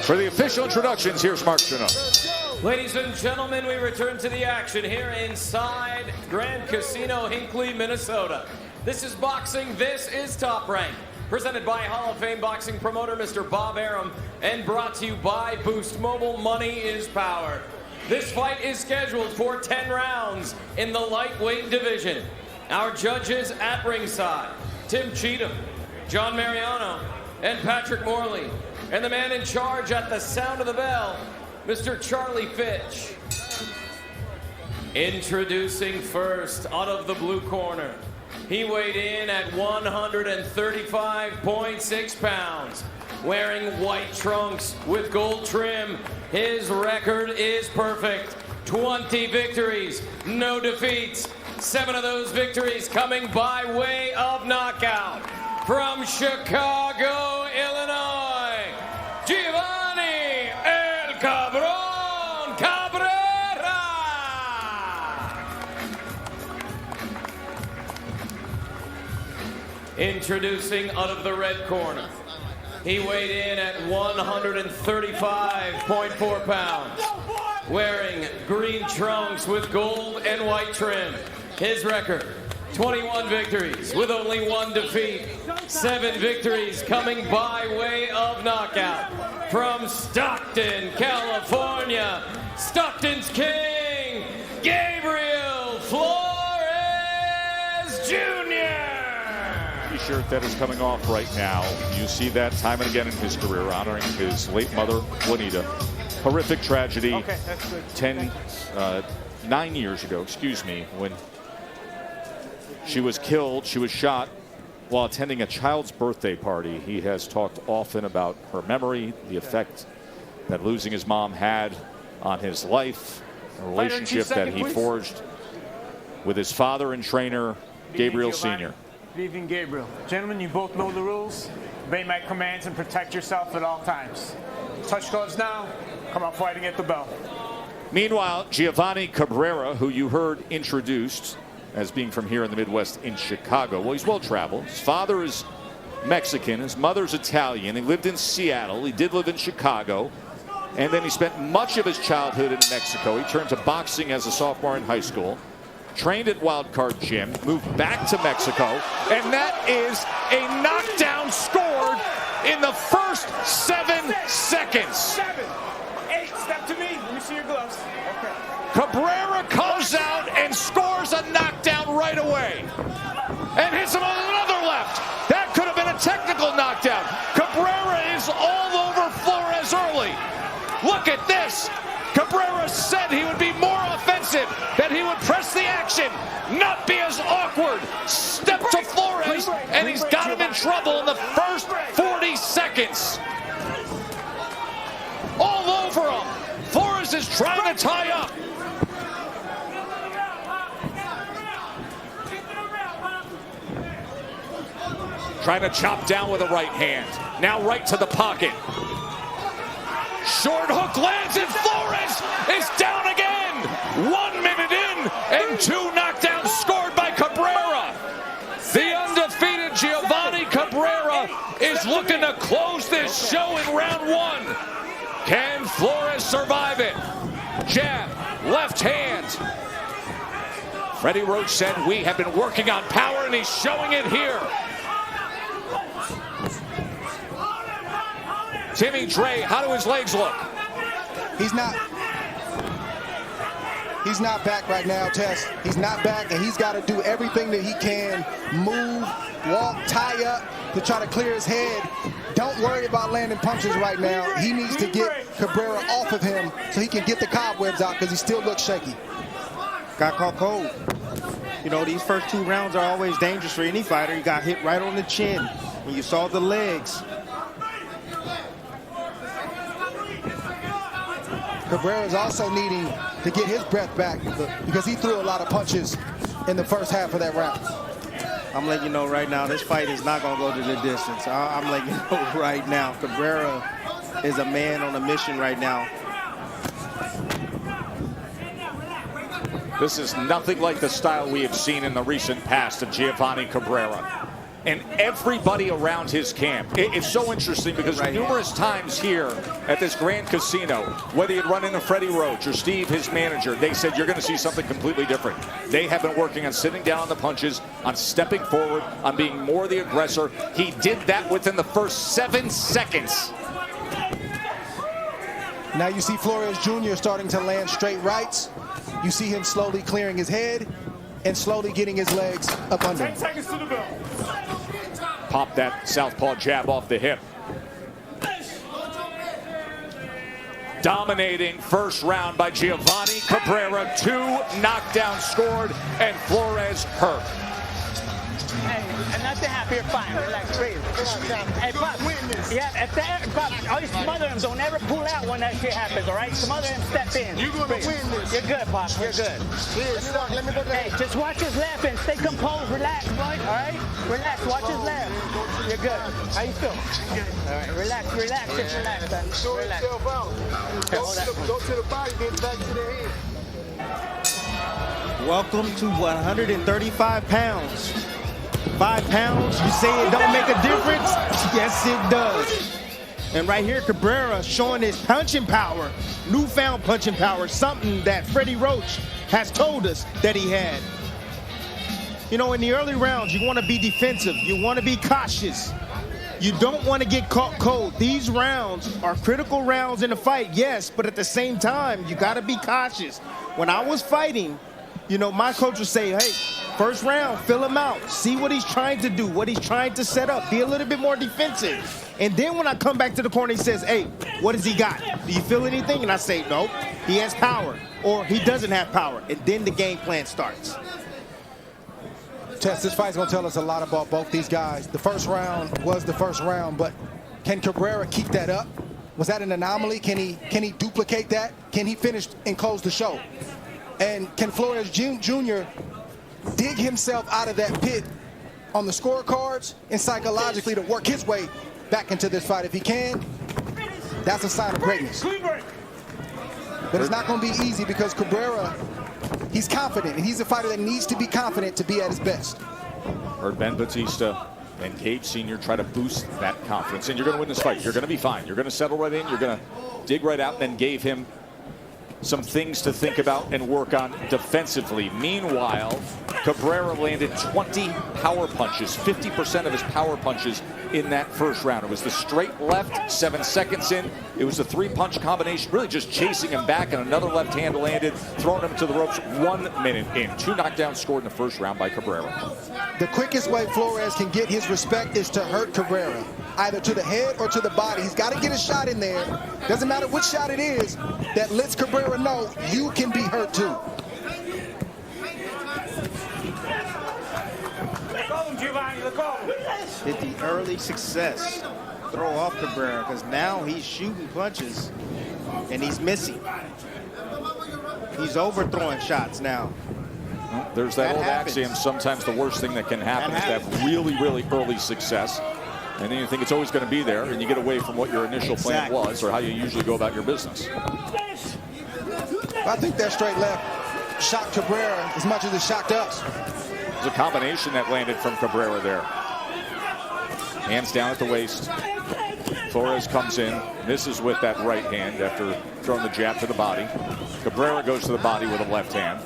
For the official introductions, here's Mark Chino. Ladies and gentlemen, we return to the action here inside Grand Casino, Hinckley, Minnesota. This is boxing. This is Top Rank. Presented by Hall of Fame boxing promoter Mr. Bob Arum and brought to you by Boost Mobile. Money is power. This fight is scheduled for 10 rounds in the lightweight division. Our judges at ringside, Tim Cheatham, John Mariano, and Patrick Morley. And the man in charge at the sound of the bell, Mr. Charlie Fitch. Introducing first out of the blue corner. He weighed in at 135.6 pounds. Wearing white trunks with gold trim. His record is perfect. 20 victories, no defeats. 7 of those victories coming by way of knockout. From Chicago, Illinois, Giovanni El Cabron Cabrera. Introducing out of the red corner. He weighed in at 135.4 pounds. Wearing green trunks with gold and white trim. His record, 21 victories with only 1 defeat. 7 victories coming by way of knockout. From Stockton, California, Stockton's King, Gabriel Flores Jr. T-shirt that is coming off right now. You see that time and again in his career, honoring his late mother, Juanita. Horrific tragedy. Okay, that's good. 9 years ago, when she was killed. She was shot while attending a child's birthday party. He has talked often about her memory, the effect that losing his mom had on his life, a relationship that he forged with his father and trainer, Gabriel Sr. Good evening, Gabriel. Gentlemen, you both know the rules. Obey my commands and protect yourself at all times. Touch gloves now. Come out fighting at the bell. Meanwhile, Giovanni Cabrera, who you heard introduced as being from here in the Midwest in Chicago. Well, he's well-traveled. His father is Mexican. His mother's Italian. He lived in Seattle. He did live in Chicago. And then he spent much of his childhood in Mexico. He turned to boxing as a sophomore in high school. Trained at Wildcard Gym. Moved back to Mexico. And that is a knockdown scored in the first 7 seconds. 7, 8, step to me. Let me see your gloves. Okay. Cabrera comes out and scores a knockdown right away. And hits him on another left. That could have been a technical knockdown. Cabrera is all over Flores early. Look at this. Cabrera said he would be more offensive, that he would press the action, not be as awkward. Step to Flores, and he's got him in trouble in the first 40 seconds. All over him. Flores is trying to tie up. Trying to chop down with a right hand. Now right to the pocket. Short hook lands and Flores is down again. 1 minute in and 2 knockdowns scored by Cabrera. The undefeated Giovanni Cabrera is looking to close this show in round 1. Can Flores survive it? Jab, left hand. Freddie Roach said we have been working on power and he's showing it here. Timmy Dre, how do his legs look? He's not back right now, Tess. He's not back, and he's got to do everything that he can. Move, walk, tie up to try to clear his head. Don't worry about landing punches right now. He needs to get Cabrera off of him so he can get the cobwebs out because he still looks shaky. Got caught cold. You know, these first 2 rounds are always dangerous for any fighter. You got hit right on the chin, and you saw the legs. Cabrera is also needing to get his breath back because he threw a lot of punches in the first half of that round. I'm letting you know right now, this fight is not going to go to the distance. I'm letting you know right now, Cabrera is a man on a mission right now. This is nothing like the style we have seen in the recent past of Giovanni Cabrera. And everybody around his camp. It's so interesting because numerous times here at this Grand Casino, whether you'd run into Freddie Roach or Steve, his manager, they said you're going to see something completely different. They have been working on sitting down on the punches, on stepping forward, on being more the aggressor. He did that within the first 7 seconds. Now you see Flores Jr. starting to land straight rights. You see him slowly clearing his head and slowly getting his legs up under him. 10 seconds to the bell. Pop that southpaw jab off the hip. Dominating first round by Giovanni Cabrera. 2 knockdowns scored and Flores hurt. Hey, nothing happier, fine. Relax, breathe. Hey, Bob, yeah, if that, Bob, always smother him. Don't ever pull out when that shit happens, all right? Smother him, step in. You're going to win this. You're good, Bob. You're good. Hey, just watch his left and stay composed. Relax, boy, all right? Relax, watch his left. You're good. How you feel? All right, relax, just relax, son. Relax. Go to the body, get back to the head. Welcome to 135 pounds. 5 pounds, you say it don't make a difference? Yes, it does. And right here, Cabrera showing his punching power, newfound punching power, something that Freddie Roach has told us that he had. You know, in the early rounds, you want to be defensive. You want to be cautious. You don't want to get caught cold. These rounds are critical rounds in a fight, yes, but at the same time, you got to be cautious. When I was fighting, you know, my coach would say, hey, first round, fill him out. See what he's trying to do, what he's trying to set up. Be a little bit more defensive. And then when I come back to the corner, he says, hey, what has he got? Do you feel anything? And I say, no, he has power, or he doesn't have power. And then the game plan starts. Tess, this fight's going to tell us a lot about both these guys. The first round was the first round, but can Cabrera keep that up? Was that an anomaly? Can he duplicate that? Can he finish and close the show? And can Flores Jr. dig himself out of that pit on the scorecards and psychologically to work his way back into this fight? If he can, that's a sign of greatness. But it's not going to be easy because Cabrera, he's confident, and he's a fighter that needs to be confident to be at his best. Heard Ben Batista and Cage Sr. try to boost that confidence. And you're going to win this fight. You're going to be fine. You're going to settle right in. You're going to dig right out, and then gave him some things to think about and work on defensively. Meanwhile, Cabrera landed 20 power punches, 50% of his power punches in that first round. It was the straight left, 7 seconds in. It was the 3-punch combination, really just chasing him back, and another left hand landed, throwing him to the ropes 1 minute in. 2 knockdowns scored in the first round by Cabrera. The quickest way Flores can get his respect is to hurt Cabrera, either to the head or to the body. He's got to get a shot in there. Doesn't matter which shot it is, that lets Cabrera know you can be hurt too. Did the early success throw off Cabrera, because now he's shooting punches and he's missing. He's overthrowing shots now. Well, there's that old axiom, sometimes the worst thing that can happen is to have really, really early success. And then you think it's always going to be there, and you get away from what your initial plan was or how you usually go about your business. I think that straight left shocked Cabrera as much as it shocked us. There's a combination that landed from Cabrera there. Hands down at the waist. Flores comes in, misses with that right hand after throwing the jab to the body. Cabrera goes to the body with a left hand.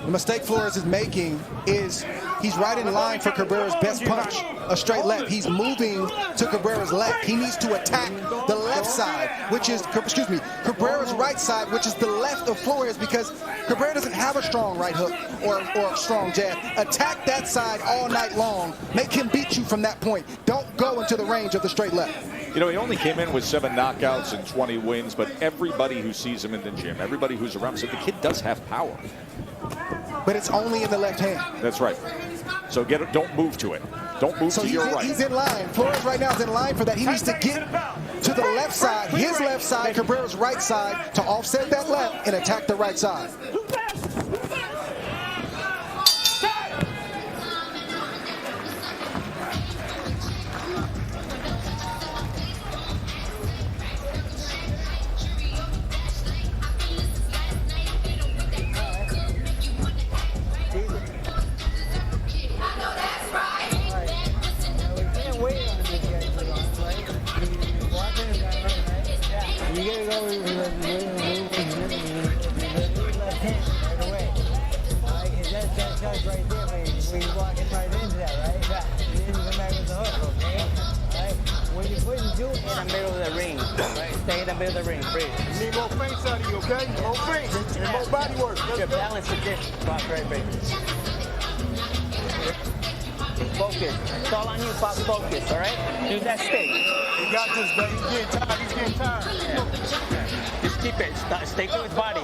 The mistake Flores is making is he's right in line for Cabrera's best punch, a straight left. He's moving to Cabrera's left. He needs to attack the left side, which is, Cabrera's right side, which is the left of Flores, because Cabrera doesn't have a strong right hook or a strong jab. Attack that side all night long. Make him beat you from that point. Don't go into the range of the straight left. You know, he only came in with 7 knockouts and 20 wins, but everybody who sees him in the gym, everybody who's around said the kid does have power. But it's only in the left hand. That's right. So don't move to it. Don't move to your right. He's in line. Flores right now is in line for that. He needs to get to the left side, his left side, Cabrera's right side, to offset that left and attack the right side. left-handed right away. All right, because that shot's right there when you're walking right into that, right? Yeah. And then you come back with the hook, okay? All right? When you're putting two in the middle of the ring, right? Stay in the middle of the ring, breathe. You need more feints out of you, okay? More feints and more body work. Your balance is different. Box right, breathe. Focus. It's all on you, Box. Focus, all right? Use that stick. He got this, baby. He's getting tired. He's getting tired. Yeah. Just keep it. Stay to his body.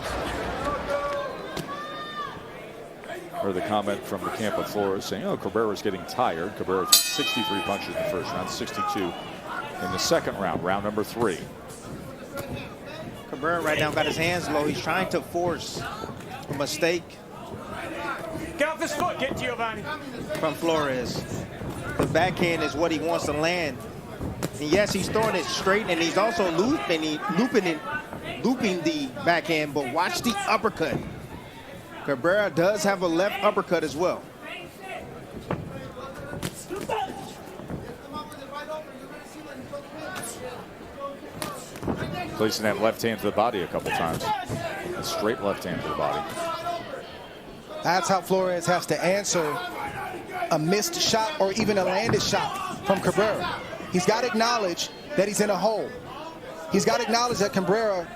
Heard the comment from the camp of Flores saying, oh, Cabrera's getting tired. Cabrera threw 63 punches in the first round, 62 in the second round, round number 3. Cabrera right now got his hands low. He's trying to force a mistake Get off his foot, get Giovanni. from Flores. The backhand is what he wants to land. And yes, he's throwing it straight, and he's also looping the backhand, but watch the uppercut. Cabrera does have a left uppercut as well. Placing that left hand to the body a couple times. A straight left hand to the body. That's how Flores has to answer a missed shot or even a landed shot from Cabrera. He's got to acknowledge that he's in a hole. He's got to acknowledge that Cabrera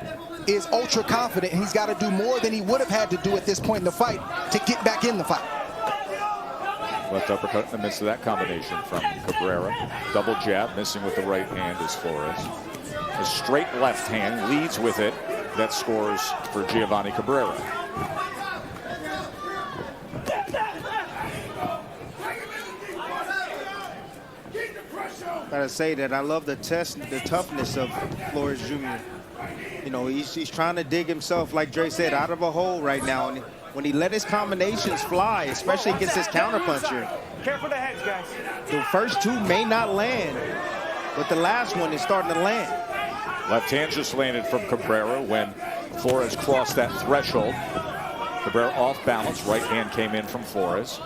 is ultra confident, and he's got to do more than he would have had to do at this point in the fight to get back in the fight. Left uppercut in the midst of that combination from Cabrera. Double jab, missing with the right hand is Flores. A straight left hand leads with it. That scores for Giovanni Cabrera. Gotta say that I love the toughness of Flores Jr. You know, he's trying to dig himself, like Dre said, out of a hole right now. And when he let his combinations fly, especially against his counterpuncher, Careful the heads, guys. the first two may not land, but the last one is starting to land. Left hand just landed from Cabrera when Flores crossed that threshold. Cabrera off balance. Right hand came in from Flores.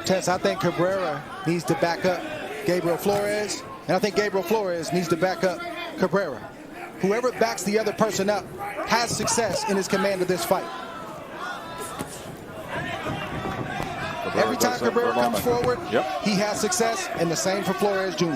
Tess, I think Cabrera needs to back up Gabriel Flores, and I think Gabriel Flores needs to back up Cabrera. Whoever backs the other person up has success in his command of this fight. Cabrera Every time Cabrera comes forward, Yep. he has success, and the same for Flores Jr.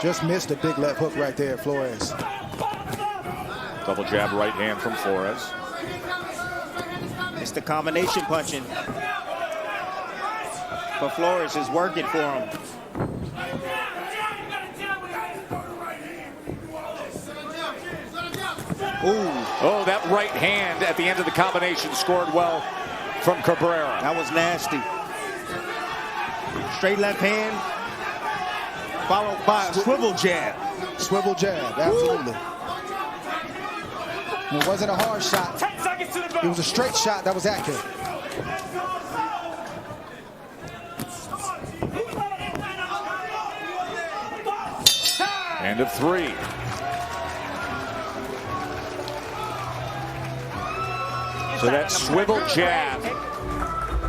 Just missed a big left hook right there, Flores. Double jab right hand from Flores. It's the combination punching. But Flores is working for him. Ooh, Oh, that right hand at the end of the combination scored well from Cabrera. that was nasty. Straight left hand, followed by a swivel jab. Swivel jab, absolutely. It wasn't a hard shot. 10 seconds to the It bell. was a straight shot that was accurate. End of 3. So that swivel jab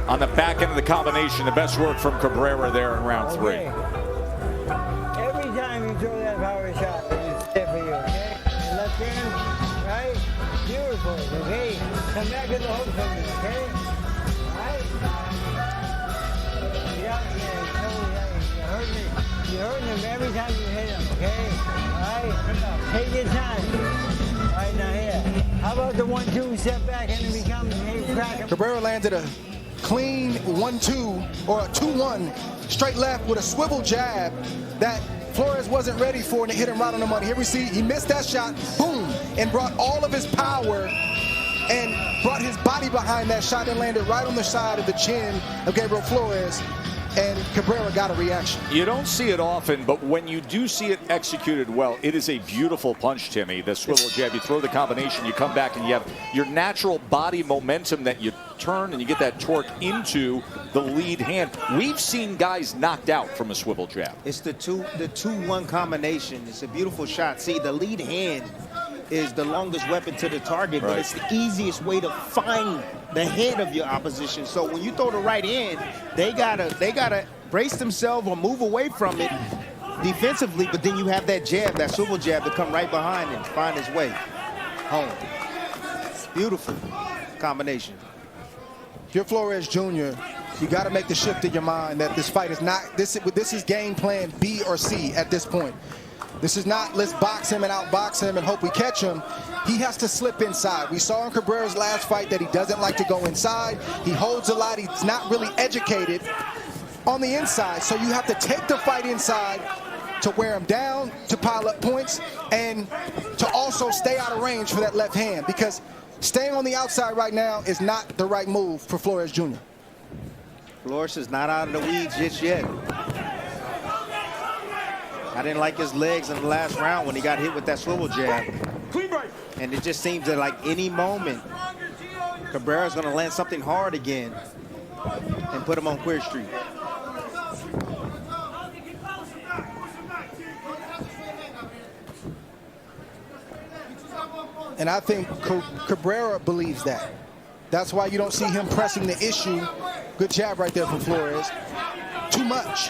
on the back end of the combination, the best work from Cabrera there in round 3. Okay. Every time you throw that power shot, it's there for you, okay? And left hand, right? Beautiful, okay? Come back to the hook for me, okay? Right? Yeah, you hurt me. You hurt him every time you hit him, okay? All right? Take your time. All right, now here. How about the 1-2 step back and then become crack him? Cabrera landed a clean 1-2 or a 2-1 straight left with a swivel jab that Flores wasn't ready for, and it hit him right on the money. Here we see he missed that shot, boom, and brought all of his power and brought his body behind that shot and landed right on the side of the chin of Gabriel Flores, and Cabrera got a reaction. You don't see it often, but when you do see it executed well, it is a beautiful punch, Timmy. The swivel jab, you throw the combination, you come back and you have your natural body momentum that you turn and you get that torque into the lead hand. We've seen guys knocked out from a swivel jab. It's the 2-1 combination. It's a beautiful shot. See, the lead hand is the longest weapon to the target, but it's the easiest way to find the head of your opposition. So when you throw the right in, they gotta brace themselves or move away from it defensively, but then you have that jab, that swivel jab, to come right behind and find his way home. Beautiful combination. If you're Flores Jr., you got to make the shift in your mind that this fight is not, this is game plan B or C at this point. This is not let's box him and outbox him and hope we catch him. He has to slip inside. We saw in Cabrera's last fight that he doesn't like to go inside. He holds a lot. He's not really educated on the inside. So you have to take the fight inside to wear him down, to pile up points, and to also stay out of range for that left hand, because staying on the outside right now is not the right move for Flores Jr. Flores is not out of the weeds just yet. I didn't like his legs in the last round when he got hit with that swivel jab. And it just seems that like any moment, Cabrera's going to land something hard again and put him on Queer Street. And I think Cabrera believes that. That's why you don't see him pressing the issue. Good jab right there from Flores. Too much.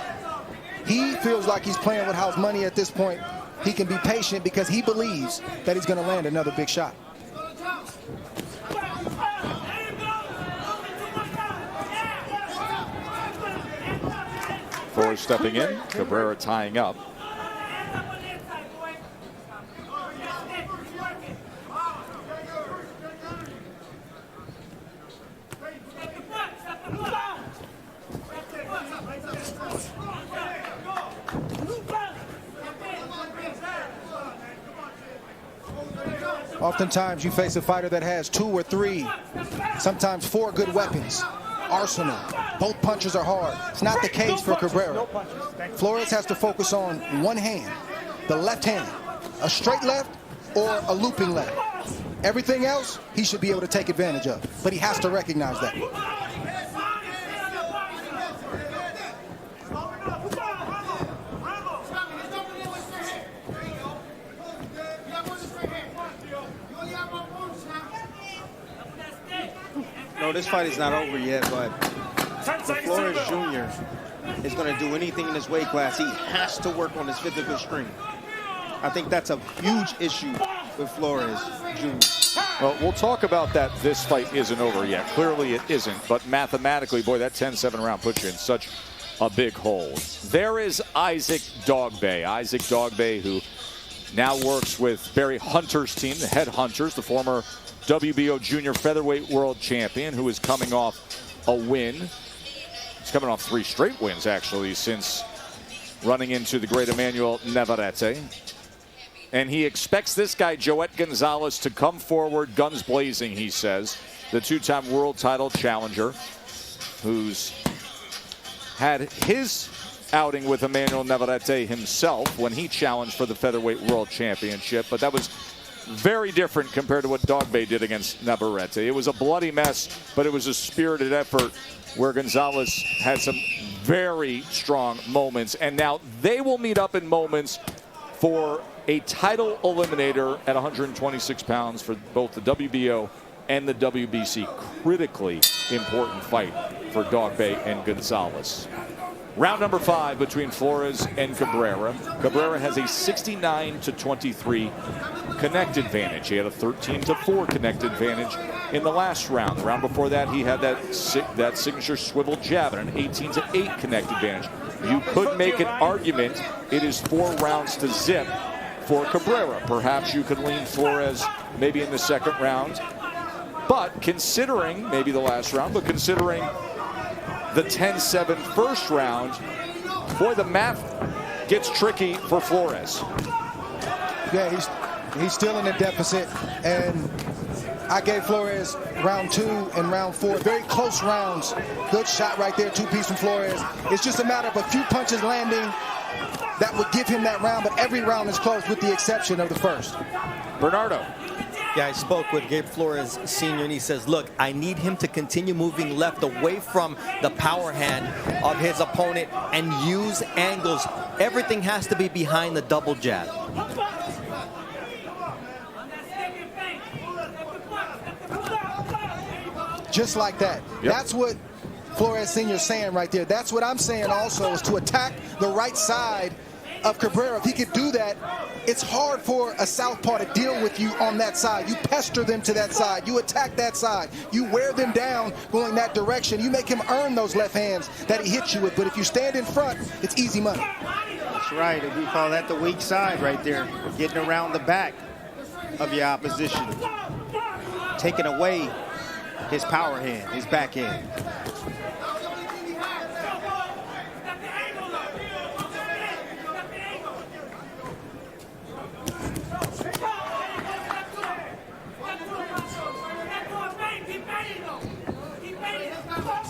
He feels like he's playing with house money at this point. He can be patient because he believes that he's going to land another big shot. Flores stepping in, Cabrera tying up. Oftentimes you face a fighter that has 2 or 3, sometimes 4 good weapons. Arsenal. Both punches are hard. It's not the case for Cabrera. Flores has to focus on one hand, the left hand, a straight left or a looping left. Everything else he should be able to take advantage of, but he has to recognize that. No, this fight is not over yet, but if Flores Jr. is going to do anything in his weight class, he has to work on his physical strength. I think that's a huge issue with Flores Jr. Well, we'll talk about that. This fight isn't over yet. Clearly it isn't, but mathematically, boy, that 10-7 round puts you in such a big hole. There is Isaac Dogbe. Isaac Dogbe, who now works with Barry Hunter's team, the Headhunters, the former WBO junior featherweight world champion, who is coming off a win. He's coming off 3 straight wins, actually, since running into the great Emmanuel Navarrete. And he expects this guy, Joet Gonzalez, to come forward guns blazing, he says. The 2-time world title challenger, who's had his outing with Emmanuel Navarrete himself when he challenged for the featherweight world championship. But that was very different compared to what Dogbe did against Navarrete. It was a bloody mess, but it was a spirited effort where Gonzalez had some very strong moments. And now they will meet up in moments for a title eliminator at 126 pounds for both the WBO and the WBC. Critically important fight for Dogbe and Gonzalez. Round number 5 between Flores and Cabrera. Cabrera has a 69-23 connect advantage. He had a 13-4 connect advantage in the last round. The round before that, he had that signature swivel jab and an 18-8 connect advantage. You could make an argument it is 4 rounds to zip for Cabrera. Perhaps you could lean Flores maybe in the second round. But considering, maybe the last round, but considering the 10-7 first round, boy, the math gets tricky for Flores. Yeah, he's still in a deficit, and I gave Flores round 2 and round 4, very close rounds. Good shot right there, 2-piece from Flores. It's just a matter of a few punches landing that would give him that round, but every round is close with the exception of the first. Bernardo. Yeah, I spoke with Gabe Flores Sr. and he says, look, I need him to continue moving left away from the power hand of his opponent and use angles. Everything has to be behind the double jab. just like that. Yep. That's what Flores Sr. is saying right there. That's what I'm saying also, is to attack the right side of Cabrera. If he could do that, it's hard for a southpaw to deal with you on that side. You pester them to that side. You attack that side. You wear them down going that direction. You make him earn those left hands that he hits you with. But if you stand in front, it's easy money. That's right. We call that the weak side right there. Getting around the back of your opposition. Taking away his power hand, his backhand.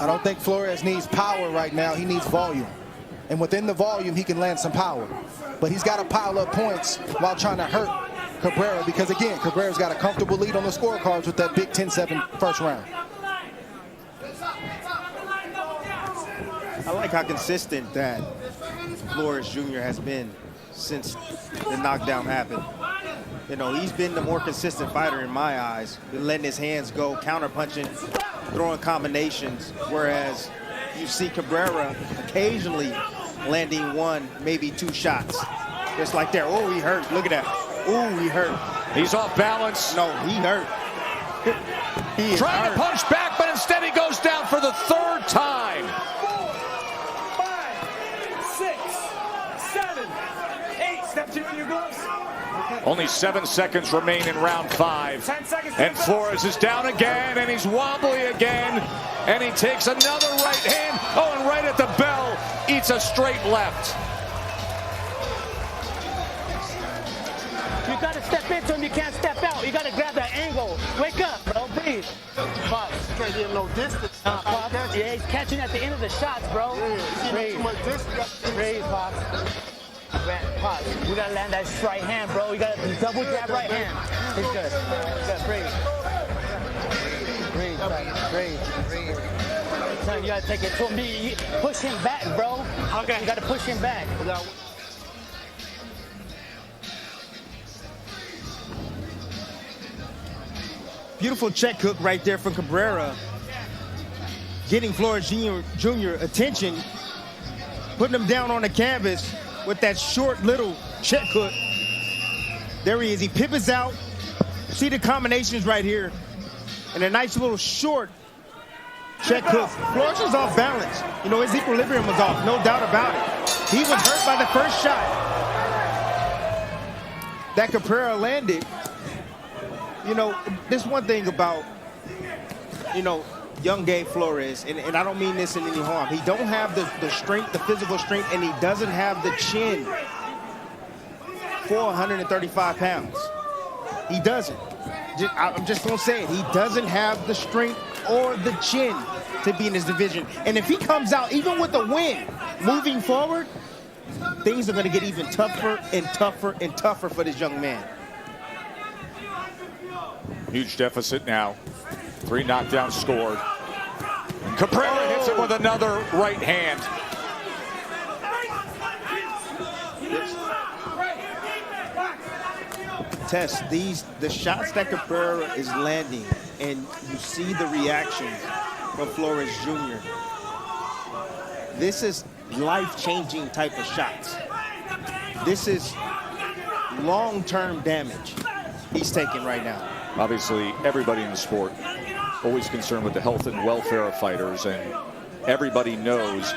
I don't think Flores needs power right now. He needs volume. And within the volume, he can land some power. But he's got to pile up points while trying to hurt Cabrera, because, again, Cabrera's got a comfortable lead on the scorecards with that big 10-7 first round. I like how consistent that Flores Jr. has been since the knockdown happened. You know, he's been the more consistent fighter in my eyes, been letting his hands go, counter-punching, throwing combinations, whereas you see Cabrera occasionally landing one, maybe two shots. Just like there. Oh, he hurt. Look at that. Oh, he hurt. He's off balance. No, he hurt. He is Trying hurt. to punch back, but instead he goes down for the third time. 5, 6, 7, 8. Step two in your gloves. Only 7 seconds remain in round 5. 10 seconds. And Flores is down again, and he's wobbly again. And he takes another right hand. Oh, and right at the bell, eats a straight left. You got to step into him. You can't step out. You got to grab that angle. Wake up, bro. Breathe. Pops, you can't get no distance. Pops. Yeah, he's catching at the end of the shots, bro. Yeah, Breathe. too much distance. Breathe, Pops. Pops, we got to land that right hand, bro. You got to double jab right hand. He's good. Good. Breathe. Breathe, son. Breathe. Son, you got to take it to him. Push him back, bro. Okay. You got to push him back. Beautiful check hook right there from Cabrera. Getting Flores Jr. attention. Putting him down on the canvas with that short little check hook. There he is. He pivots out. See the combinations right here. And a nice little short check hook. Flores was off balance. You know, his equilibrium was off. No doubt about it. He was hurt by the first shot that Cabrera landed. You know, there's one thing about, you know, young Gabe Flores, and I don't mean this in any harm. He don't have the strength, the physical strength, and he doesn't have the chin for 135 pounds. He doesn't. I'm just going to say it. He doesn't have the strength or the chin to be in this division. And if he comes out, even with a win, moving forward, things are going to get even tougher and tougher and tougher for this young man. Huge deficit now. 3 knockdowns scored. And Cabrera hits him with another right hand. Tess, the shots that Cabrera is landing, and you see the reaction from Flores Jr. This is life-changing type of shots. This is long-term damage he's taking right now. Obviously, everybody in the sport always concerned with the health and welfare of fighters, and everybody knows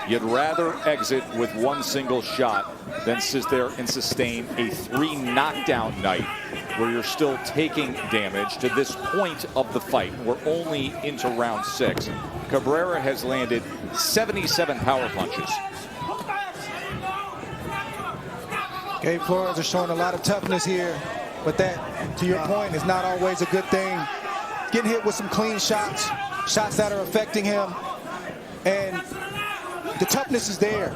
you'd rather exit with one single shot than sit there and sustain a 3 knockdown night where you're still taking damage to this point of the fight. We're only into round 6. Cabrera has landed 77 power punches. Gabe Flores is showing a lot of toughness here, but that, to your point, is not always a good thing. Getting hit with some clean shots, shots that are affecting him, and the toughness is there.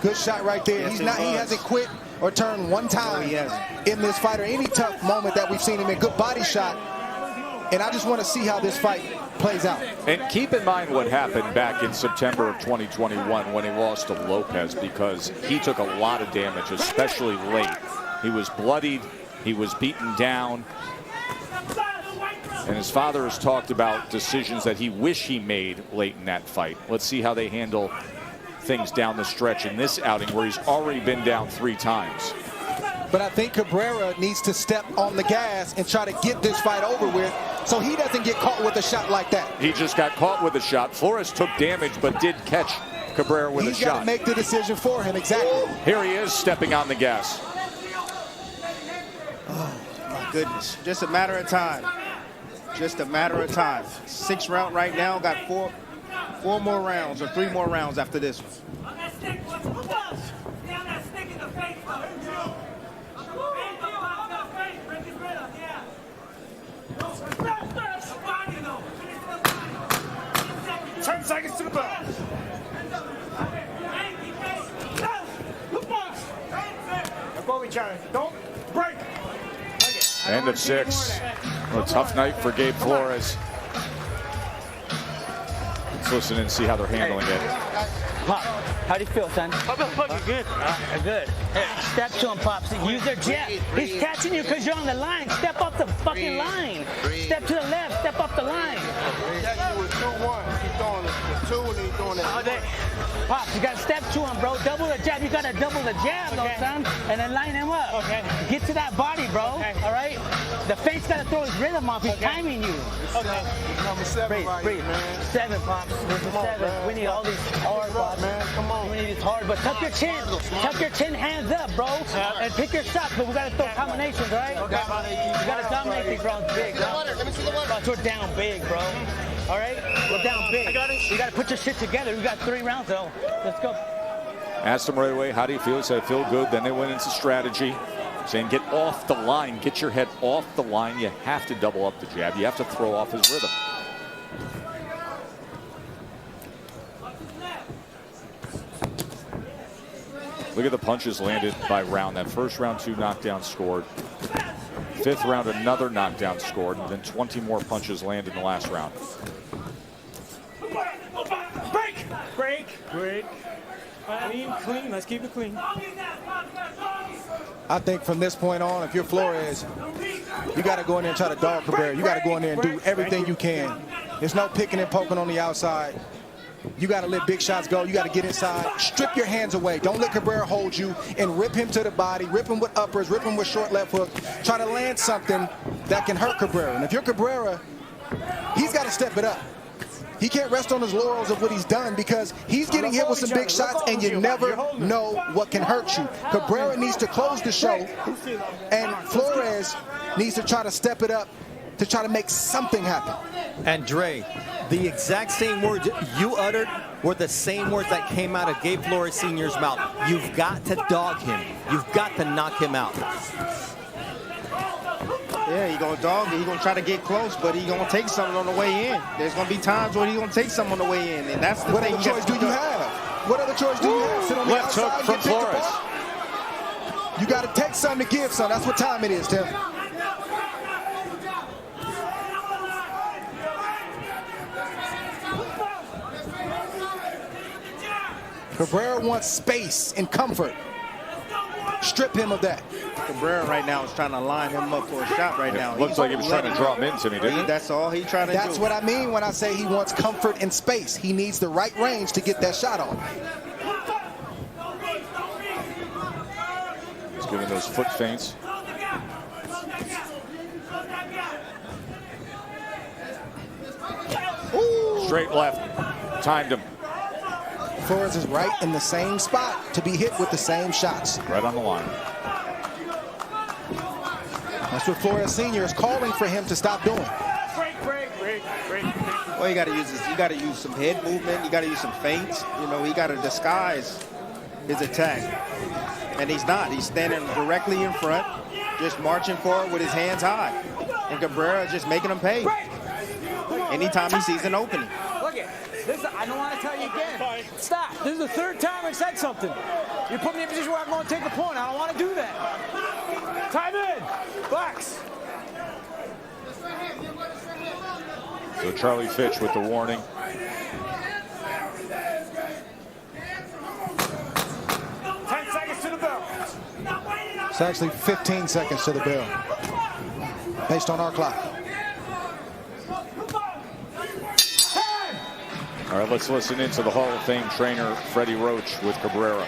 Good shot right there. Yes, He hasn't quit or turned one time in this fight or any tough moment that we've seen him in. Good body shot, and I just want to see how this fight plays out. And keep in mind what happened back in September of 2021 when he lost to Lopez, because he took a lot of damage, especially late. He was bloodied. He was beaten down. And his father has talked about decisions that he wished he made late in that fight. Let's see how they handle things down the stretch in this outing where he's already been down 3 times. But I think Cabrera needs to step on the gas and try to get this fight over with so he doesn't get caught with a shot like that. He just got caught with a shot. Flores took damage but did catch Cabrera with a shot. He's got to make the decision for him, exactly. Here he is stepping on the gas. Oh, my goodness. Just a matter of time. Just a matter of time. 6th round right now. Got four more rounds or 3 more rounds after this one. Ten seconds to the bell. Go each other. Don't break. End of 6. A tough night for Gabe Flores. Let's listen and see how they're handling it. Pop, how do you feel, son? Good. Good. Hey, step to him, Pops. Use their jab. He's catching you because you're on the line. Step up the fucking line. Step to the left. Step up the line. Catching you with 2-1. He's throwing the 2 and he's doing that. Pops, you got to step to him, bro. Double the jab. You got to double the jab, though, son. And then line him up. Okay. Get to that body, bro. Okay. All right? The feint's got to throw his rhythm off. He's timing you. Okay. Number 7 right here, man. 7, Pops. This is 7. We need all these hard, Pops. Man, come on. We need these hard, but tuck your chin. Tuck your chin, hands up, bro. And pick your shots, but we got to throw combinations, all right? Okay. You got to dominate these rounds big, bro. Let me see the one. We're down big, bro. All right? We're down big. You got to put your shit together. We got 3 rounds, though. Let's go. Asked him right away, how do you feel? He said, I feel good. Then they went into strategy, saying get off the line. Get your head off the line. You have to double up the jab. You have to throw off his rhythm. Look at the punches landed by round. That first round, 2 knockdowns scored. 5th round, another knockdown scored. And then 20 more punches landed in the last round. Break. Break. Break. Clean. Let's keep it clean. I think from this point on, if you're Flores, you got to go in there and try to dog Cabrera. You got to go in there and do everything you can. There's no picking and poking on the outside. You got to let big shots go. You got to get inside. Strip your hands away. Don't let Cabrera hold you and rip him to the body. Rip him with uppers. Rip him with short left hook. Try to land something that can hurt Cabrera. And if you're Cabrera, he's got to step it up. He can't rest on his laurels of what he's done because he's getting hit with some big shots and you never know what can hurt you. Cabrera needs to close the show and Flores needs to try to step it up to try to make something happen. And Dre, the exact same words you uttered were the same words that came out of Gabe Flores Sr.'s mouth. You've got to dog him. You've got to knock him out. Yeah, he's going to dog it. He's going to try to get close, but he's going to take something on the way in. There's going to be times where he's going to take something on the way in, and that's the thing. What other choice do you have? What other choice do you have? Sit on the Left hook outside, from get picked Flores. apart? You got to take something to give some. That's what time it is, Tim. Cabrera wants space and comfort. Strip him of that. Cabrera right now is trying to line him up for a shot right now. Looks like he was trying to draw him into me, didn't he? That's all he's trying to do. That's what I mean when I say he wants comfort and space. He needs the right range to get that shot on. He's giving those foot feints. Straight left. Timed him. Flores is right in the same spot to be hit with the same shots. Right on the line. That's what Flores Sr. is calling for him to stop doing. Break. All you got to use is you got to use some head movement. You got to use some feints. You know, he got to disguise his attack. And he's not. He's standing directly in front, just marching forward with his hands high. And Cabrera just making him pay. Anytime he sees an opening. Look it. I don't want to tell you again. Stop. This is the 3rd time I said something. You put me in a position where I'm going to take a point. I don't want to do that. Time in. Box. So Charlie Fitch with the warning. It's actually 15 seconds to the bell, based on our clock. All right, let's listen into the Hall of Fame trainer, Freddie Roach, with Cabrera.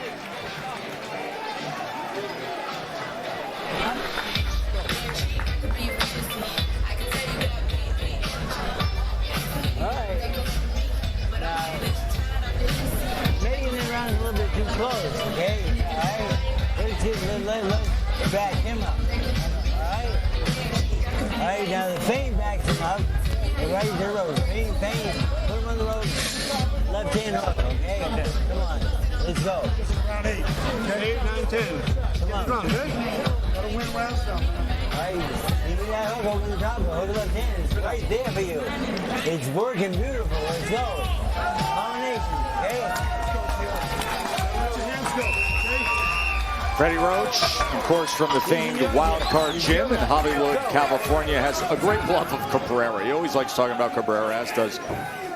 A little bit too close, okay? All right? Let's back him up. All right? All right, now the feint backs him up. And right to the road. Feint. Put him on the road. Left hand hook, okay? Come on. Let's go. Round 8. Okay, 8, 9, 10. Come on. Run, okay? Gotta win round some. All right, give me that hook over the top. Hook left hand. It's right there for you. It's working beautiful. Let's go. Combination, okay? Freddie Roach, of course, from the famed Wild Card Gym in Hollywood, California, has a great love of Cabrera. He always likes talking about Cabrera, as does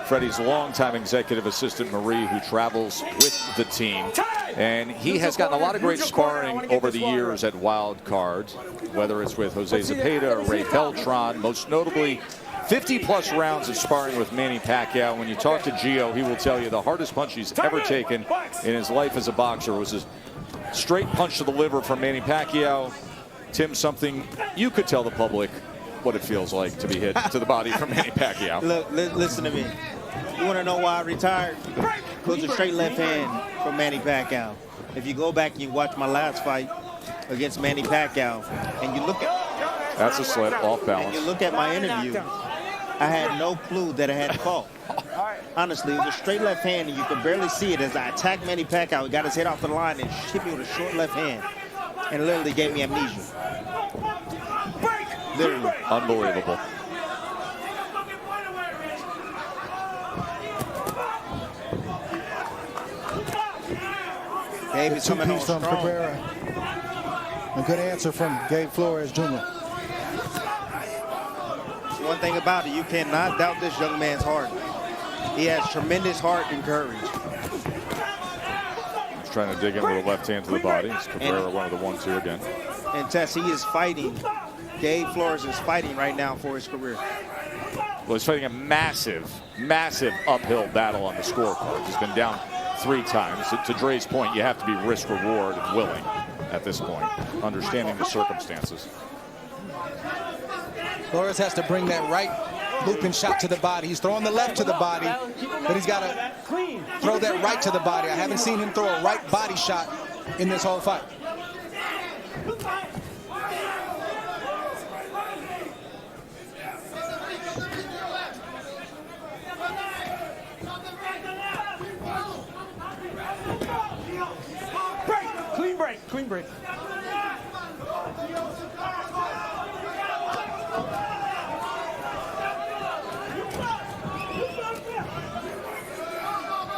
Freddie's longtime executive assistant, Marie, who travels with the team. And he has gotten a lot of great sparring over the years at Wild Card, whether it's with Jose Zepeda or Ray Beltran, most notably 50-plus rounds of sparring with Manny Pacquiao. When you talk to Gio, he will tell you the hardest punch he's ever taken in his life as a boxer was a straight punch to the liver from Manny Pacquiao. Tim, something you could tell the public what it feels like to be hit to the body from Manny Pacquiao. Look, listen to me. You want to know why I retired? Goes a straight left hand from Manny Pacquiao. If you go back and you watch my last fight against Manny Pacquiao, and you look at... That's a slip, off balance. And you look at my interview, I had no clue that I had fought. Honestly, it was a straight left hand, and you could barely see it as I attacked Manny Pacquiao. He got his head off the line and hit me with a short left hand, and literally gave me amnesia. Literally. Unbelievable. Gabe is coming on from strong. Cabrera. A good answer from Gabe Flores, Jr. One thing about it, you cannot doubt this young man's heart. He has tremendous heart and courage. He's trying to dig in with a left hand to the body. It's Cabrera, one of the 1-2 again. And Tess, he is fighting. Gabe Flores is fighting right now for his career. Well, he's fighting a massive uphill battle on the scorecard. He's been down 3 times. To Dre's point, you have to be risk, reward, and willing at this point, understanding the circumstances. Flores has to bring that right looping shot to the body. He's throwing the left to the body, but he's got to throw that right to the body. I haven't seen him throw a right body shot in this whole fight. 3.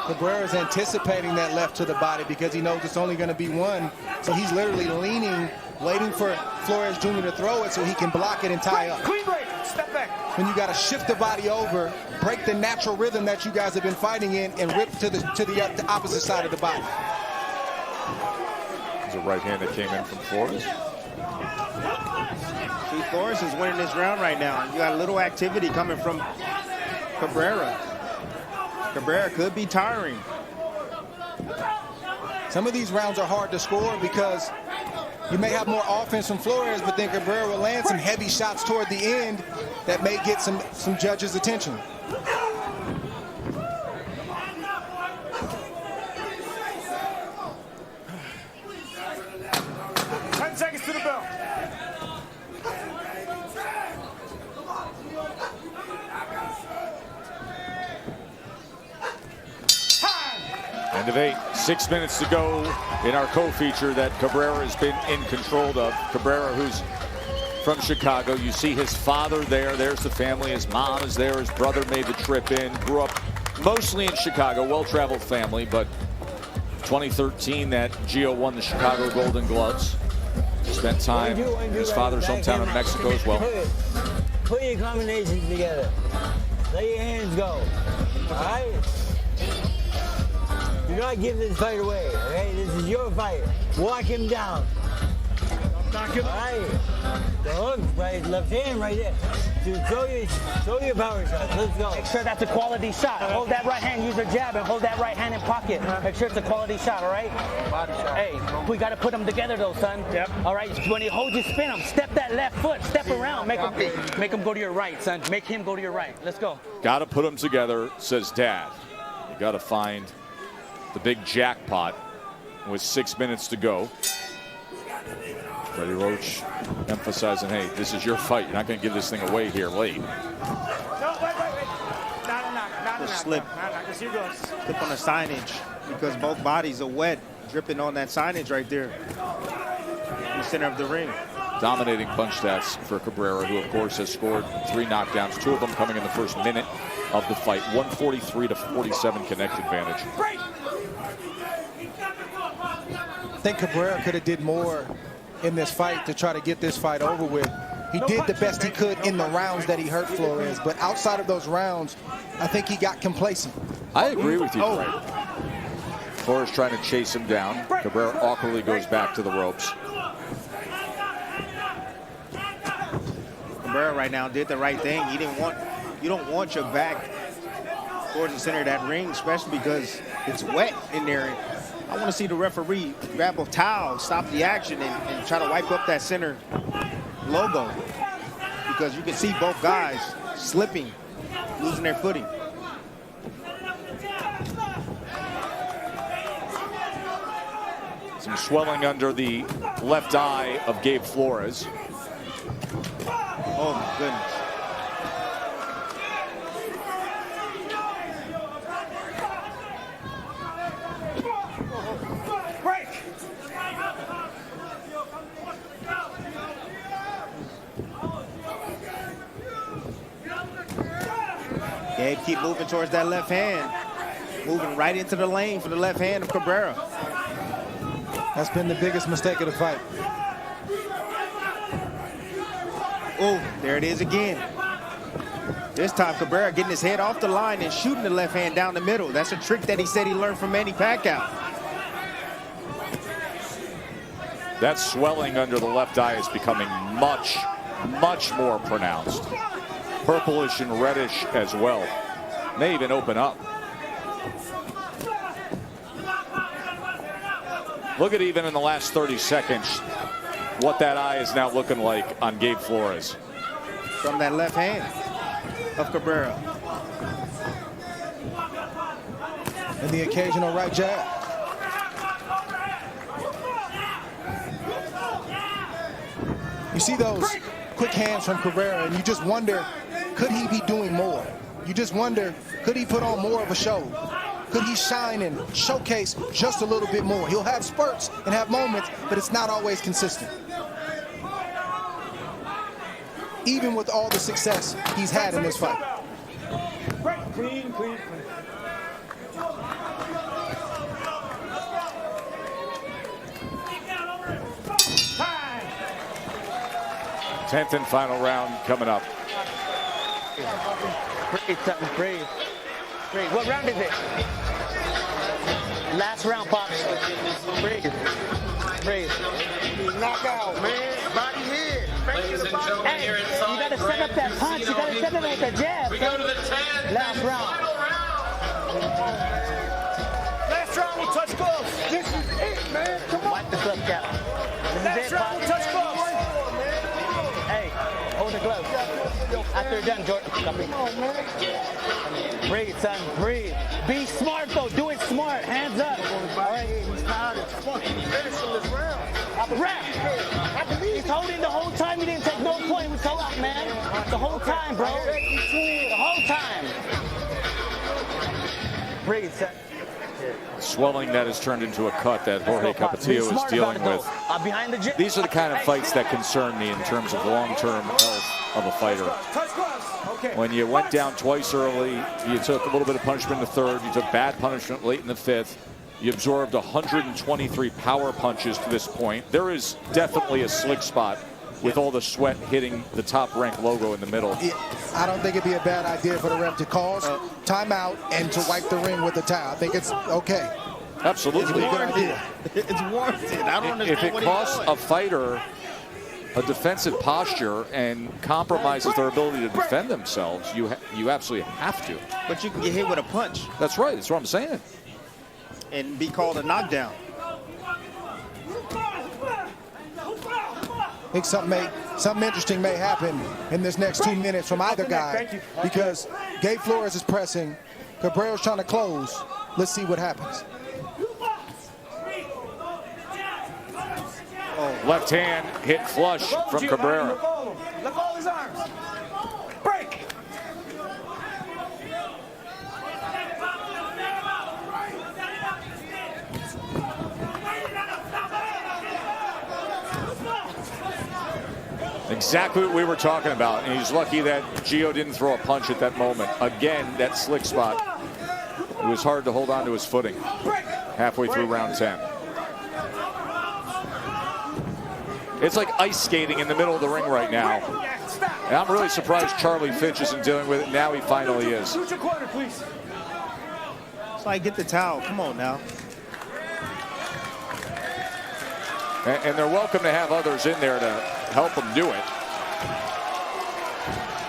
Cabrera's anticipating that left to the body because he knows it's only going to be one. So he's literally leaning, waiting for Flores Jr. to throw it so he can block it and tie up. Clean break. Step back. When you got to shift the body over, break the natural rhythm that you guys have been fighting in, and rip to the opposite side of the body. There's a right hand that came in from Flores. See, Flores is winning this round right now. You got a little activity coming from Cabrera. Cabrera could be tiring. Some of these rounds are hard to score because you may have more offense from Flores, but then Cabrera will land some heavy shots toward the end that may get some judges' attention. 10 seconds to the bell. End of 8. 6 minutes to go in our co-feature that Cabrera has been in control of. Cabrera, who's from Chicago. You see his father there. There's the family. His mom is there. His brother made the trip in. Grew up mostly in Chicago. Well-traveled family. But 2013, that Gio won the Chicago Golden Gloves. Spent time in his father's hometown in Mexico as well. Put your combinations together. Let your hands go. All right? Do not give this fight away, okay? This is your fight. Walk him down. All right. The hook, right, left hand right there. Dude, show your power shot. Let's go. Make sure that's a quality shot. Hold that right hand, use your jab, and hold that right hand in pocket. Make sure it's a quality shot, all right? Body shot. Hey, we got to put them together, though, son. Yep. All right, when you hold, you spin them. Step that left foot. Step around. Make him go to your right, son. Make him go to your right. Let's go. Got to put them together, says Dad. You got to find the big jackpot with 6 minutes to go. Freddie Roach emphasizing, hey, this is your fight. You're not going to give this thing away here late. No, wait. No. Slip. Slip on the signage because both bodies are wet, dripping on that signage right there in the center of the ring. Dominating punch stats for Cabrera, who, of course, has scored 3 knockdowns, 2 of them coming in the first minute of the fight. 143-47 connect advantage. I think Cabrera could have did more in this fight to try to get this fight over with. He did the best he could in the rounds that he hurt Flores, but outside of those rounds, I think he got complacent. I agree with you, Greg. Flores trying to chase him down. Cabrera awkwardly goes back to the ropes. Cabrera right now did the right thing. You don't want your back towards the center of that ring, especially because it's wet in there. I want to see the referee grab a towel, stop the action, and try to wipe up that center logo, because you can see both guys slipping, losing their footing. Some swelling under the left eye of Gabe Flores. Oh my goodness. Gabe keep moving towards that left hand. Moving right into the lane for the left hand of Cabrera. That's been the biggest mistake of the fight. Oh, there it is again. This time Cabrera getting his head off the line and shooting the left hand down the middle. That's a trick that he said he learned from Manny Pacquiao. That swelling under the left eye is becoming much, much more pronounced. Purplish and reddish as well. May even open up. Look at even in the last 30 seconds what that eye is now looking like on Gabe Flores. From that left hand of Cabrera. And the occasional right jab. You see those quick hands from Cabrera, and you just wonder, could he be doing more? You just wonder, could he put on more of a show? Could he shine and showcase just a little bit more? He'll have spurts and have moments, but it's not always consistent. Even with all the success he's had in this fight. Clean. 10th and final round coming up. Breathe. What round is it? Last round, Pops. Breathe. Knockout, man. Body head. Ladies and gentlemen, Hey, here you inside gotta set up that punch. You gotta set it with the jab. We go to the 10th Last and round. final round. Last round, we'll touch gloves. This is it, man. Come on. Wipe the glove cap. This Last is it, round, we'll Pops. touch gloves. Hey, hold the glove. After you're done, Jordan. Come on, man. Breathe, son. Breathe. Be smart, though. Do it smart. Hands up. All right, he's tired as fuck. He's finishing this round. Ref. He's holding the whole time. He didn't take no point. We come out, man. The whole time, bro. The whole time. Breathe, son. Swelling that has turned into a cut that Jorge Capatillo is dealing with. Behind the gym. These are the kind of fights that concern me in terms of long-term health of a fighter. Touch gloves. Okay. When you went down twice early, you took a little bit of punishment in the third, you took bad punishment late in the fifth, you absorbed 123 power punches to this point. There is definitely a slick spot with all the sweat hitting the Top Rank logo in the middle. I don't think it'd be a bad idea for the ref to call timeout and to wipe the ring with a towel. I think it's okay. Absolutely. It's a good idea. It's warranted. I don't understand if it what costs he's doing. a fighter a defensive posture and compromises their ability to defend themselves, you absolutely have to. But you can get hit with a punch. That's right. That's what I'm saying. And be called a knockdown. I think something interesting may happen in this next 2 minutes from either guy because Gabe Flores is pressing. Cabrera's trying to close. Let's see what happens. Left hand hit flush from Cabrera. Look all his arms. Break. Exactly what we were talking about. And he's lucky that Gio didn't throw a punch at that moment. Again, that slick spot. It was hard to hold on to his footing halfway through round 10. It's like ice skating in the middle of the ring right now. And I'm really surprised Charlie Fitch isn't dealing with it. Now he finally is. Shoot your corner, please. It's like, get the towel. Come on now. And they're welcome to have others in there to help them do it.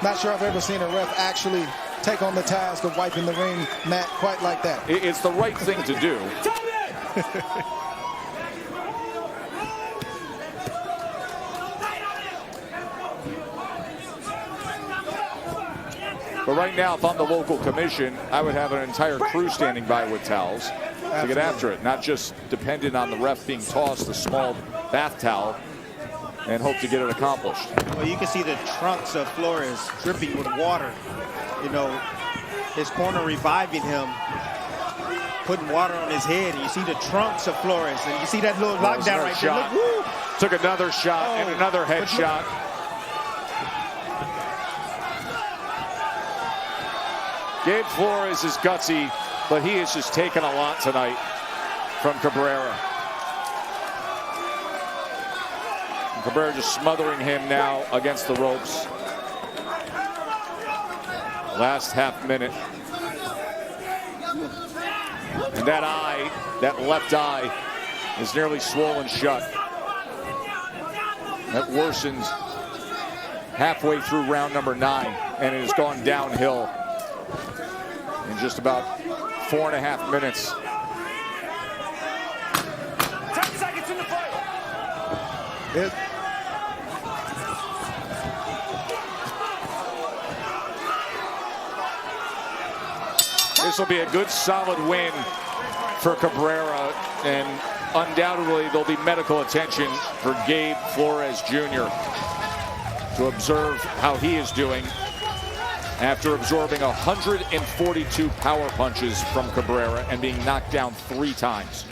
Not sure I've ever seen a ref actually take on the task of wiping the ring mat quite like that. It's the right thing to do. But right now, if I'm the local commission, I would have an entire crew standing by with towels to get after it, not just dependent on the ref being tossed a small bath towel and hope to get it accomplished. Well, you can see the trunks of Flores dripping with water. You know, his corner reviving him, putting water on his head, and you see the trunks of Flores, and you see that little lockdown right there. Look, woo! Took another shot and another headshot. Gabe Flores is gutsy, but he has just taken a lot tonight from Cabrera. And Cabrera just smothering him now against the ropes. Last half minute. And that eye, that left eye, is nearly swollen shut. That worsens halfway through round number 9, and it has gone downhill in just about 4.5 minutes. 10 seconds in the fight. This will be a good solid win for Cabrera, and undoubtedly there'll be medical attention for Gabe Flores Jr. to observe how he is doing after absorbing 142 power punches from Cabrera and being knocked down 3 times.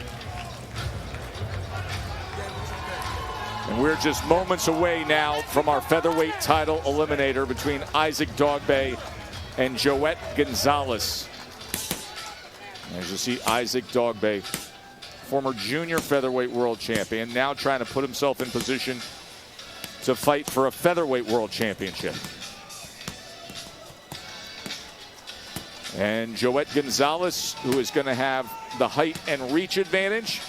And we're just moments away now from our featherweight title eliminator between Isaac Dogbe and Joet Gonzalez. As you see, Isaac Dogbe, former junior featherweight world champion, now trying to put himself in position to fight for a featherweight world championship. And Joet Gonzalez, who is going to have the height and reach advantage.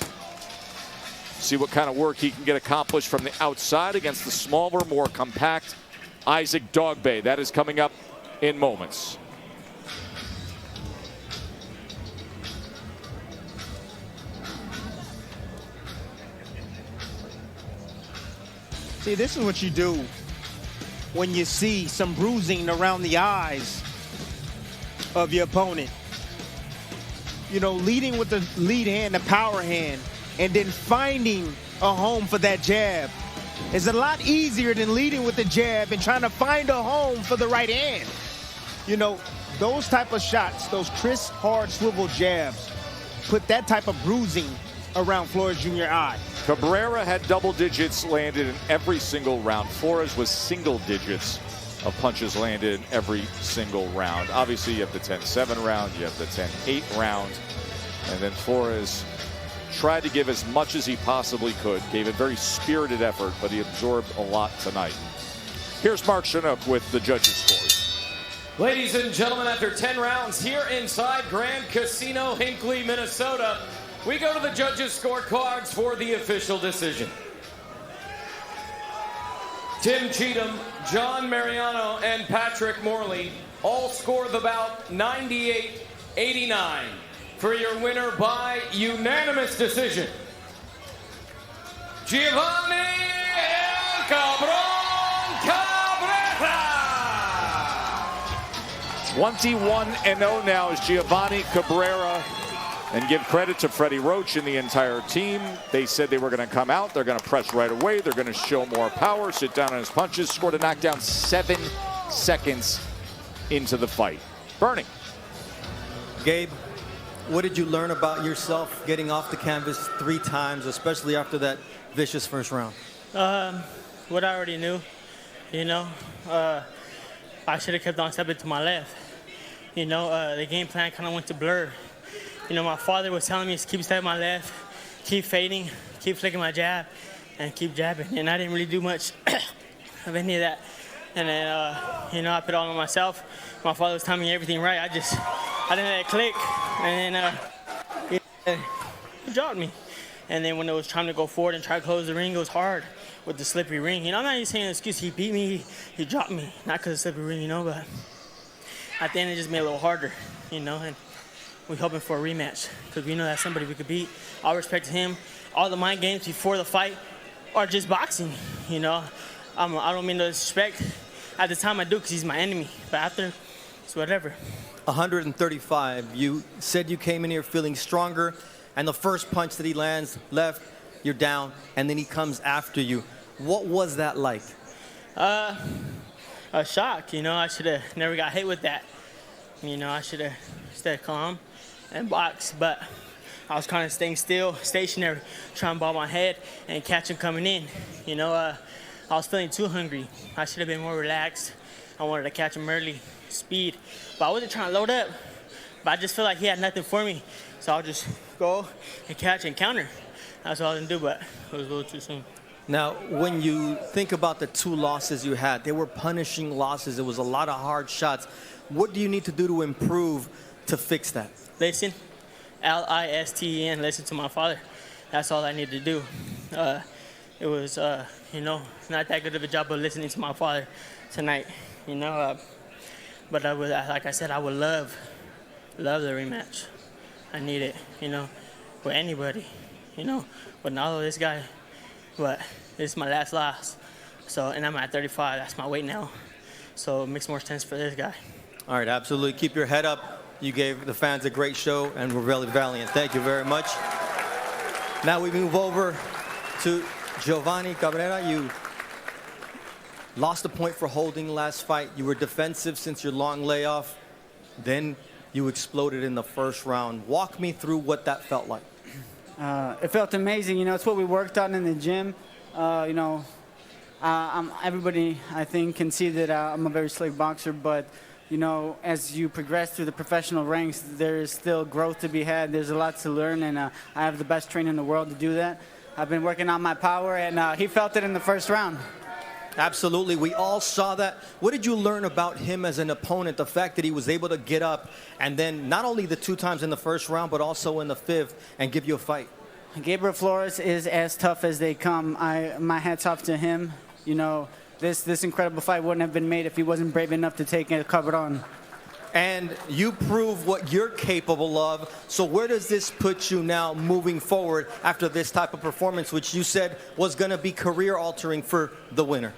See what kind of work he can get accomplished from the outside against the smaller, more compact Isaac Dogbe. That is coming up in moments. See, this is what you do when you see some bruising around the eyes of your opponent. You know, leading with the lead hand, the power hand, and then finding a home for that jab is a lot easier than leading with the jab and trying to find a home for the right hand. You know, those type of shots, those crisp, hard swivel jabs, put that type of bruising around Flores Jr. eye. Cabrera had double digits landed in every single round. Flores was single digits of punches landed in every single round. Obviously, you have the 10-7 round, you have the 10-8 round, and then Flores tried to give as much as he possibly could, gave a very spirited effort, but he absorbed a lot tonight. Here's Mark Chinook with the judges' scores. Ladies and gentlemen, after 10 rounds here inside Grand Casino, Hinckley, Minnesota, we go to the judges' scorecards for the official decision. Tim Cheatham, John Mariano, and Patrick Morley all score the bout 98-89 for your winner by unanimous decision, Giovanni El Cabron Cabrera. 21-0 now is Giovanni Cabrera. And give credit to Freddie Roach and the entire team. They said they were going to come out. They're going to press right away. They're going to show more power, sit down on his punches. Scored a knockdown 7 seconds into the fight. Bernie. Gabe, what did you learn about yourself getting off the canvas 3 times, especially after that vicious first round? What I already knew, you know. I should have kept on stepping to my left. You know, the game plan kind of went to blur. You know, my father was telling me to keep stepping my left, keep fading, keep flicking my jab, and keep jabbing. And I didn't really do much of any of that. And then, you know, I put it all on myself. My father was telling me everything right. I didn't let it click. And then he dropped me. And then when it was time to go forward and try to close the ring, it was hard with the slippery ring. You know, I'm not even saying an excuse. He beat me, he dropped me. Not because of the slippery ring, you know, but at the end it just made it a little harder, you know. And we're hoping for a rematch because we know that's somebody we could beat. I respect him. All the mind games before the fight are just boxing, you know. I don't mean no disrespect. At the time I do because he's my enemy, but after, it's whatever. 135, you said you came in here feeling stronger, and the first punch that he lands left, you're down, and then he comes after you. What was that like? A shock, you know. I should have never got hit with that. You know, I should have stayed calm and box, but I was kind of staying still, stationary, trying to bob my head and catch him coming in. You know, I was feeling too hungry. I should have been more relaxed. I wanted to catch him early, speed, but I wasn't trying to load up. But I just feel like he had nothing for me, so I'll just go and catch and counter. That's all I didn't do, but it was a little too soon. Now, when you think about the 2 losses you had, they were punishing losses. It was a lot of hard shots. What do you need to do to improve to fix that? Listen, L-I-S-T-E-N, listen to my father. That's all I need to do. It was, you know, not that good of a job of listening to my father tonight, you know. But I would, like I said, I would love the rematch. I need it, you know, with anybody, you know, but not with this guy. But this is my last loss. So, and I'm at 35. That's my weight now. So it makes more sense for this guy. All right, absolutely. Keep your head up. You gave the fans a great show and were really valiant. Thank you very much. Now we move over to Giovanni Cabrera. You lost a point for holding last fight. You were defensive since your long layoff. Then you exploded in the first round. Walk me through what that felt like. It felt amazing. You know, it's what we worked on in the gym. You know, everybody, I think, can see that I'm a very slick boxer, but you know, as you progress through the professional ranks, there is still growth to be had. There's a lot to learn, and I have the best trainer in the world to do that. I've been working on my power, and he felt it in the first round. Absolutely. We all saw that. What did you learn about him as an opponent, the fact that he was able to get up and then not only the 2 times in the first round, but also in the 5th and give you a fight? Gabriel Flores is as tough as they come. My hat's off to him. You know, this incredible fight wouldn't have been made if he wasn't brave enough to take it Cabron. And you prove what you're capable of. So where does this put you now moving forward after this type of performance, which you said was going to be career-altering for the winner?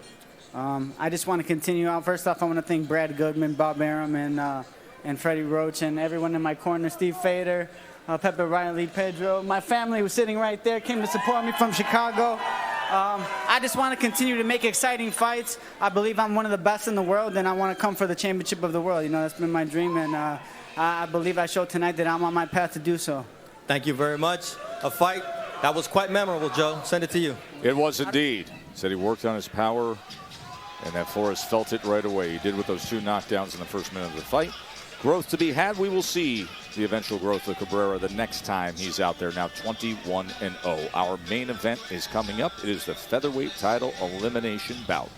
I just want to continue on. First off, I want to thank Brad Goodman, Bob Arum, and Freddie Roach, and everyone in my corner, Steve Fader, Pepe Riley, Pedro. My family was sitting right there, came to support me from Chicago. I just want to continue to make exciting fights. I believe I'm one of the best in the world, and I want to come for the championship of the world. You know, that's been my dream, and I believe I showed tonight that I'm on my path to do so. Thank you very much. A fight that was quite memorable, Joe. Send it to you. It was indeed. Said he worked on his power, and that Flores felt it right away. He did with those 2 knockdowns in the first minute of the fight. Growth to be had. We will see the eventual growth of Cabrera the next time he's out there. Now 21-0. Our main event is coming up. It is the featherweight title elimination bout.